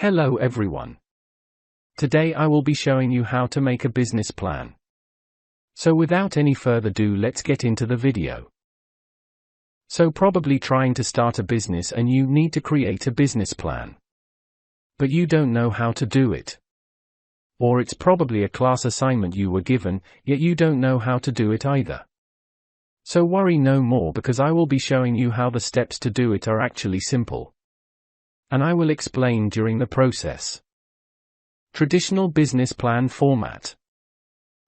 Hello everyone. Today I will be showing you how to make a business plan. So without any further ado, let's get into the video. So probably trying to start a business and you need to create a business plan. But you don't know how to do it. Or it's probably a class assignment you were given, yet you don't know how to do it either. So worry no more, because I will be showing you how the steps to do it are actually simple. And I will explain during the process. Traditional business plan format.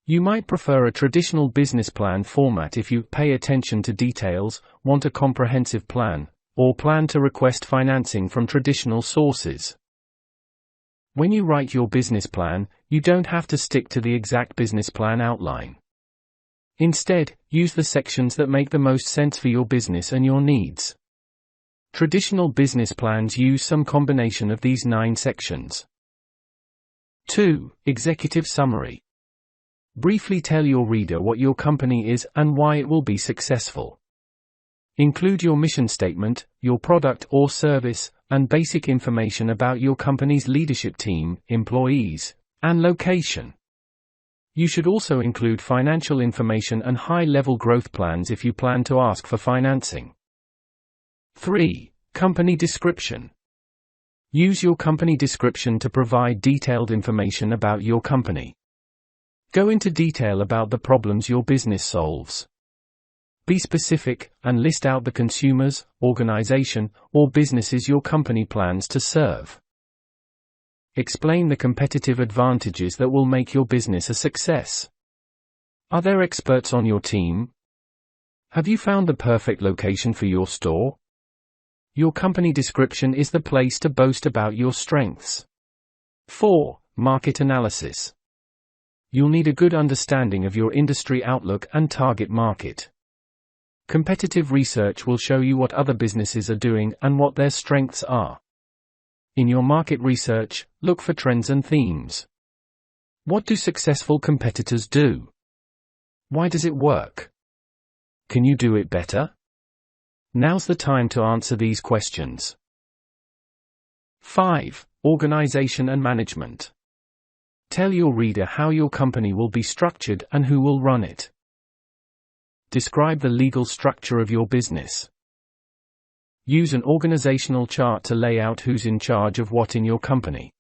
You might prefer a traditional business plan format if you pay attention to details, want a comprehensive plan, or plan to request financing from traditional sources. When you write your business plan, you don't have to stick to the exact business plan outline. Instead, use the sections that make the most sense for your business and your needs. Traditional business plans use some combination of these 9 sections. 2. Executive summary. Briefly tell your reader what your company is and why it will be successful. Include your mission statement, your product or service, and basic information about your company's leadership team, employees, and location. You should also include financial information and high-level growth plans if you plan to ask for financing. 3. Company description. Use your company description to provide detailed information about your company. Go into detail about the problems your business solves. Be specific, and list out the consumers, organization, or businesses your company plans to serve. Explain the competitive advantages that will make your business a success. Are there experts on your team? Have you found the perfect location for your store? Your company description is the place to boast about your strengths. 4. Market analysis. You'll need a good understanding of your industry outlook and target market. Competitive research will show you what other businesses are doing and what their strengths are. In your market research, look for trends and themes. What do successful competitors do? Why does it work? Can you do it better? Now's the time to answer these questions. 5. Organization and management. Tell your reader how your company will be structured and who will run it. Describe the legal structure of your business. Use an organizational chart to lay out who's in charge of what in your company.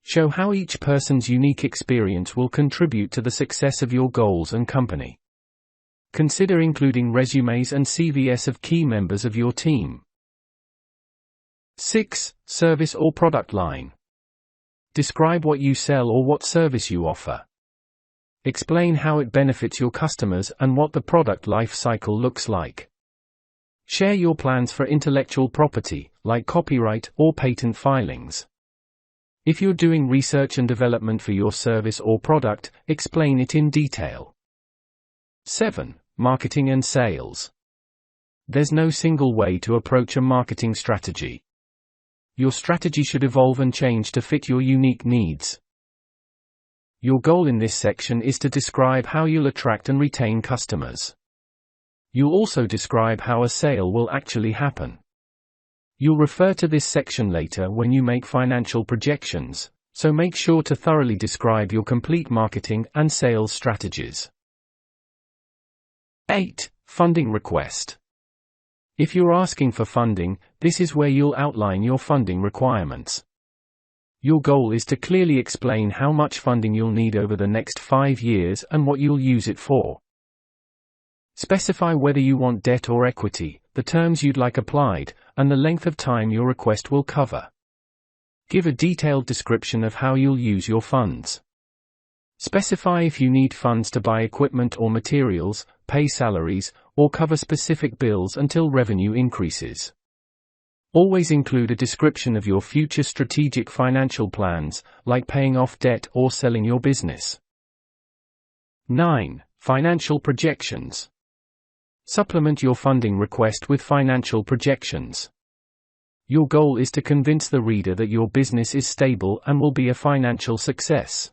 Show how each person's unique experience will contribute to the success of your goals and company. Consider including resumes and CVs of key members of your team. 6. Service or product line. Describe what you sell or what service you offer. Explain how it benefits your customers and what the product life cycle looks like. Share your plans for intellectual property, like copyright or patent filings. If you're doing research and development for your service or product, explain it in detail. 7. Marketing and sales. There's no single way to approach a marketing strategy. Your strategy should evolve and change to fit your unique needs. Your goal in this section is to describe how you'll attract and retain customers. You'll also describe how a sale will actually happen. You'll refer to this section later when you make financial projections, so make sure to thoroughly describe your complete marketing and sales strategies. 8. Funding request. If you're asking for funding, this is where you'll outline your funding requirements. Your goal is to clearly explain how much funding you'll need over the next 5 years and what you'll use it for. Specify whether you want debt or equity, the terms you'd like applied, and the length of time your request will cover. Give a detailed description of how you'll use your funds. Specify if you need funds to buy equipment or materials, pay salaries, or cover specific bills until revenue increases. Always include a description of your future strategic financial plans, like paying off debt or selling your business. 9. Financial projections. Supplement your funding request with financial projections. Your goal is to convince the reader that your business is stable and will be a financial success.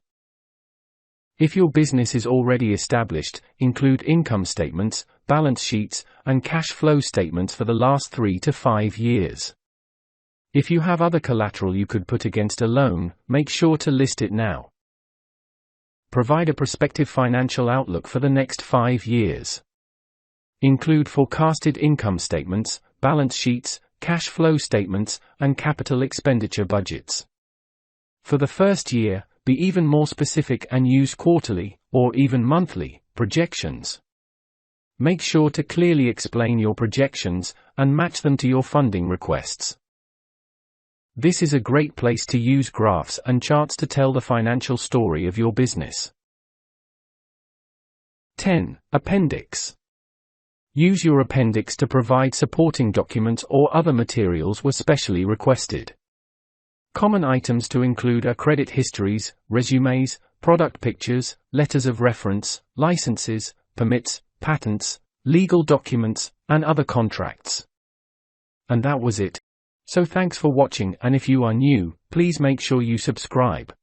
If your business is already established, include income statements, balance sheets, and cash flow statements for the last 3 to 5 years. If you have other collateral you could put against a loan, make sure to list it now. Provide a prospective financial outlook for the next 5 years. Include forecasted income statements, balance sheets, cash flow statements, and capital expenditure budgets. For the first year, be even more specific and use quarterly, or even monthly, projections. Make sure to clearly explain your projections, and match them to your funding requests. This is a great place to use graphs and charts to tell the financial story of your business. 10. Appendix. Use your appendix to provide supporting documents or other materials where specially requested. Common items to include are credit histories, resumes, product pictures, letters of reference, licenses, permits, patents, legal documents, and other contracts. And that was it. So thanks for watching, and if you are new, please make sure you subscribe.